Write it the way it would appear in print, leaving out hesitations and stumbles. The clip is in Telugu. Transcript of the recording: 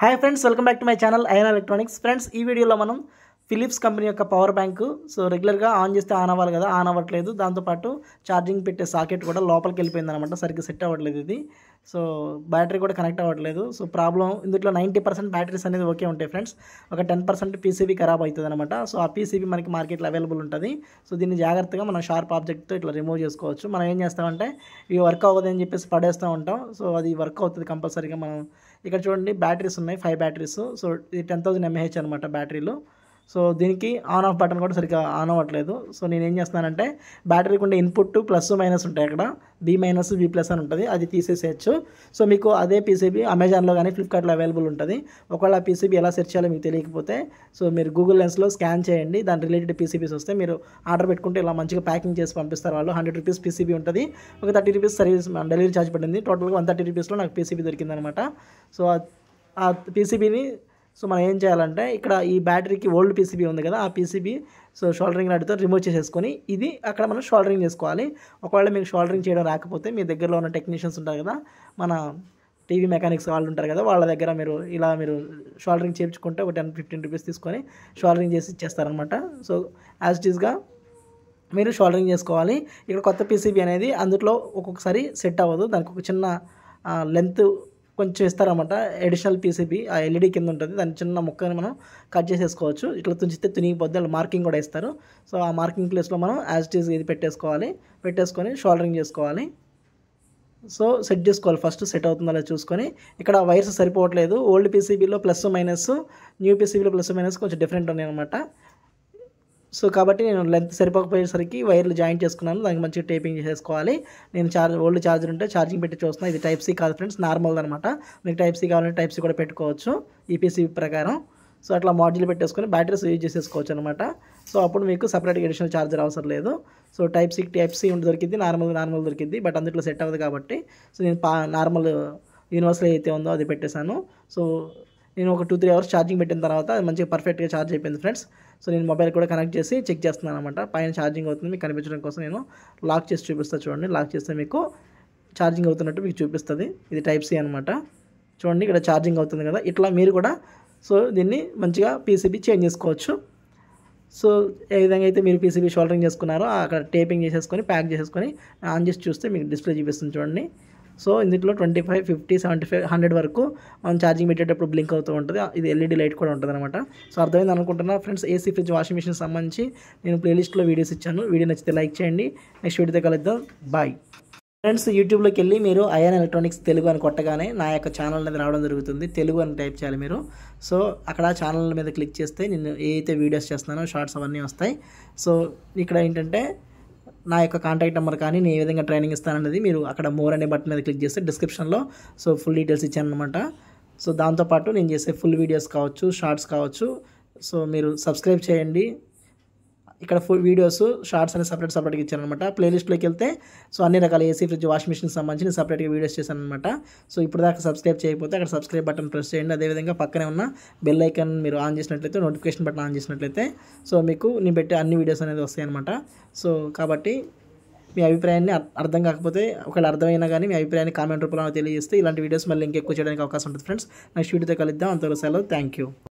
Hi friends, welcome back to my channel IN electronics. Friends, ఈ వీడియోలో మనం ఫిలిప్స్ కంపెనీ యొక్క పవర్ బ్యాంకు రెగ్యులర్గా ఆన్ చేస్తే ఆన్ అవ్వాలి కదా, ఆన్ అవ్వట్లేదు. దాంతోపాటు ఛార్జింగ్ పెట్టే సాకెట్ కూడా లోపలికి వెళ్ళిపోయింది అనమాట, సరిగ్గా సెట్ అవ్వట్లేదు ఇది. బ్యాటరీ కూడా కనెక్ట్ అవ్వట్లేదు. ప్రాబ్లం ఇందులో 90% బ్యాటరీస్ అనేది ఓకే ఉంటాయి ఫ్రెండ్స్. ఒక 10% పీసీబీ ఖరాబ్ అవుతుంది అనమాట. ఆ పీసీబీ మనకి మార్కెట్లో అవైలబుల్ ఉంటుంది. దీన్ని జాగ్రత్తగా మనం షార్ప్ ఆబ్జెక్ట్తో ఇట్లా రిమూవ్ చేసుకోవచ్చు. మనం ఏం చేస్తామంటే ఇవి వర్క్ అవ్వదు అని చెప్పేసి పడేస్తూ ఉంటాం. అది వర్క్ అవుతుంది కంపల్సరీగా. మనం ఇక్కడ చూడండి, బ్యాటరీస్ ఉన్నాయి, 5 బ్యాటరీస్. ఇది 10,000 mAh అనమాట బ్యాటరీలు. దీనికి ఆన్ ఆఫ్ బటన్ కూడా సరిగ్గా ఆన్ అవ్వట్లేదు. నేను ఏం చేస్తున్నానంటే బ్యాటరీకి ఉండే ఇన్పుట్ ప్లస్ మైనస్ ఉంటాయి, అక్కడ B- B+ అని ఉంటుంది, అది తీసేసేయచ్చు. మీకు అదే పీసీబీ అమెజాన్లో కానీ ఫ్లిప్కార్ట్లో అవైలబుల్ ఉంటుంది. ఒకవేళ ఆ పీసీబీ ఎలా సెర్చ్ చేయాలో మీకు తెలియకపోతే మీరు గూగుల్ లెన్స్లో స్కాన్ చేయండి, దాని రిలేటెడ్ పీసీబీస్ వస్తే మీరు ఆర్డర్ పెట్టుకుంటే ఇలా మంచిగా ప్యాకింగ్ చేసి పంపిస్తారు వాళ్ళు. 100 రూపీస్ పీసీబీ ఉంటుంది, ఒక 30 రూపీస్ సర్వీస్ డెలివరీ ఛార్జ్ పడింది. టోటల్గా 130 రూపీస్లో నాకు పీసీబీ దొరికిందనమాట. ఆ పీసీబీని మనం ఏం చేయాలంటే ఇక్కడ ఈ బ్యాటరీకి ఓల్డ్ పీసీబీ ఉంది కదా, ఆ పీసీబీ షోల్డరింగ్ రాడ్తో రిమూవ్ చేసేసుకొని ఇది అక్కడ మనం షోల్డరింగ్ చేసుకోవాలి. ఒకవేళ మీకు షోల్డరింగ్ చేయడం రాకపోతే మీ దగ్గరలో ఉన్న టెక్నీషియన్స్ ఉంటారు కదా, మన టీవీ మెకానిక్స్ వాళ్ళు ఉంటారు కదా, వాళ్ళ దగ్గర మీరు షోల్డరింగ్ చేయించుకుంటే ఒక 10-15 రూపీస్ తీసుకొని షోల్డరింగ్ చేసి ఇచ్చేస్తారనమాట. యాజ్ ఇట్ ఈస్గా మీరు షోల్డరింగ్ చేసుకోవాలి. ఇక్కడ కొత్త పీసీబీ అనేది అందులో ఒక్కొక్కసారి సెట్ అవ్వదు, దానికి ఒక చిన్న లెంత్ కొంచెం ఇస్తారన్నమాట. అడిషనల్ పీసీబీ ఆ ఎల్ఈడి కింద ఉంటుంది, దాని చిన్న ముక్కని మనం కట్ చేసేసుకోవచ్చు. ఇట్లా తుంచితే తునిగిపోద్ది, వాళ్ళు మార్కింగ్ కూడా ఇస్తారు. ఆ మార్కింగ్ ప్లేస్లో మనం యాజ్ ఇట్ ఈజ్ ఇది పెట్టేసుకొని షోల్డరింగ్ చేసుకోవాలి. సెట్ చేసుకోవాలి. ఫస్ట్ సెట్ అవుతుందో లేదో చూసుకొని. ఇక్కడ వైర్స్ సరిపోవట్లేదు, ఓల్డ్ పీసీబీలో ప్లస్ మైనస్, న్యూ పీసీబీలో ప్లస్ మైనస్ కొంచెం డిఫరెంట్ ఉన్నాయి అనమాట. కాబట్టి నేను లెంత్ సరిపోకపోయేసరికి వైర్లు జాయింట్ చేసుకున్నాను, దానికి మంచిగా టేపింగ్ చేసేసుకోవాలి. నేను ఓల్డ్ ఛార్జర్ ఉంటే ఛార్జింగ్ పెట్టి చూస్తున్నాను. ఇది టైప్ సి కాదు ఫ్రెండ్స్, నార్మల్ అనమాట. మీకు టైప్ సి కావాలంటే టైప్ సి కూడా పెట్టుకోవచ్చు ఈ పీసీబీ ప్రకారం. అట్లా మాడ్యూల్ పెట్టేసుకొని బ్యాటరీస్ యూజ్ చేసేసుకోవచ్చు అనమాట. అప్పుడు మీకు సపరేట్గా అడిషనల్ ఛార్జర్ అవసరం లేదు. టైప్ సి దొరికింది, నార్మల్ దొరికింది, బట్ అందులో సెట్ అవ్వదు కాబట్టి నేను నార్మల్ యూనివర్సల్ అయితే ఉందో అది పెట్టేశాను. నేను ఒక 2-3 అవర్స్ ఛార్జింగ్ పెట్టిన తర్వాత అది మంచిగా పర్ఫెక్ట్గా ఛార్జ్ అయిపోయింది ఫ్రెండ్స్. నేను మొబైల్ కూడా కనెక్ట్ చేసి చెక్ చేస్తున్నాను అనమాట. పైన ఛార్జింగ్ అవుతుంది మీకు కనిపించడం కోసం నేను లాక్ చేసి చూపిస్తాను. చూడండి, లాక్ చేస్తే మీకు ఛార్జింగ్ అవుతున్నట్టు మీకు చూపిస్తుంది. ఇది టైప్ సి అనమాట. చూడండి, ఇక్కడ ఛార్జింగ్ అవుతుంది కదా. ఇట్లా మీరు కూడా దీన్ని మంచిగా పీసీబీ చేంజ్ చేసుకోవచ్చు. ఏ విధంగా అయితే మీరు పీసీబీ షోల్డరింగ్ చేసుకున్నారో అక్కడ టేపింగ్ చేసేసుకొని ప్యాక్ చేసేసుకొని ఆన్ చేసి చూస్తే మీకు డిస్ప్లే చూపిస్తుంది. చూడండి, ఇందులో 25, 50, 75, 100 వరకు మనం ఛార్జింగ్ పెట్టేటప్పుడు బ్లింక్ అవుతూ ఉంటుంది. ఇది ఎల్ఈడి లైట్ కూడా ఉంటుంది అనమాట. అర్థమైంది అనుకుంటున్నా friends. AC, fridge, washing machine సంబంధించి నేను ప్లేలిస్ట్లో వీడియోస్ ఇచ్చాను. వీడియో నచ్చితే లైక్ చేయండి. నెక్స్ట్ వీడియోతో కలుద్దాం. Bye friends. యూట్యూబ్లోకి వెళ్ళి మీరు ఐఎన్ ఎలక్ట్రానిక్స్ తెలుగు అని కొట్టగానే నా యొక్క ఛానల్ అనేది రావడం జరుగుతుంది. తెలుగు అని టైప్ చేయాలి మీరు. అక్కడ ఛానల్ మీద క్లిక్ చేస్తే నేను ఏ అయితే వీడియోస్ చేస్తున్నానో షార్ట్స్ అవన్నీ వస్తాయి. ఇక్కడ ఏంటంటే నా యొక్క కాంటాక్ట్ నెంబర్ కానీ నేను ఏ విధంగా ట్రైనింగ్ ఇస్తానన్నది మీరు అక్కడ మోర్ అనే బటన్ మీద క్లిక్ చేస్తే డిస్క్రిప్షన్లో ఫుల్ డీటెయిల్స్ ఇచ్చాను అనమాట. దాంతోపాటు నేను చేసే ఫుల్ వీడియోస్ కావచ్చు, షార్ట్స్ కావచ్చు. మీరు సబ్స్క్రైబ్ చేయండి. ఇక్కడ ఫుల్ వీడియోస్, షార్ట్స్ అనేది సపరేట్గా ఇచ్చాను అనమాట. ప్లేలిస్ట్లోకి వెళ్తే అన్ని రకాల ఏసీ, ఫ్రిడ్జ్, వాషింగ్ మిషన్ సంబంధించి సపరేట్గా వీడియోస్ చేశాను అనమాట. ఇప్పుడు దాకా సబ్స్క్రైబ్ చేయకపోతే అక్కడ సబ్స్క్రైబ్ బటన్ ప్రెస్ చేయండి. అదేవిధంగా పక్కనే ఉన్న బెల్ ఐకాన్ మీరు ఆన్ చేసినట్లయితే, నోటిఫికేషన్ బటన్ ఆన్ చేసినట్లయితే మీకు నేను పెట్టే అన్ని వీడియోస్ అనేది వస్తాయి అనమాట. కాబట్టి మీ అభిప్రాయాన్ని అర్థం కాకపోతే, ఒకవేళ అర్థమైనా కానీ మీ అభిప్రాయాన్ని కామెంట్ రూపంలో తెలియజేస్తే ఇలాంటి వీడియోస్ మళ్ళీ ఇంకెక్కువ చేయడానికి అవకాశం ఉంటుంది ఫ్రెండ్స్. నెక్స్ట్ వీడియోతో కలుద్దాం. అంతవరకు సెలవు. Thank you.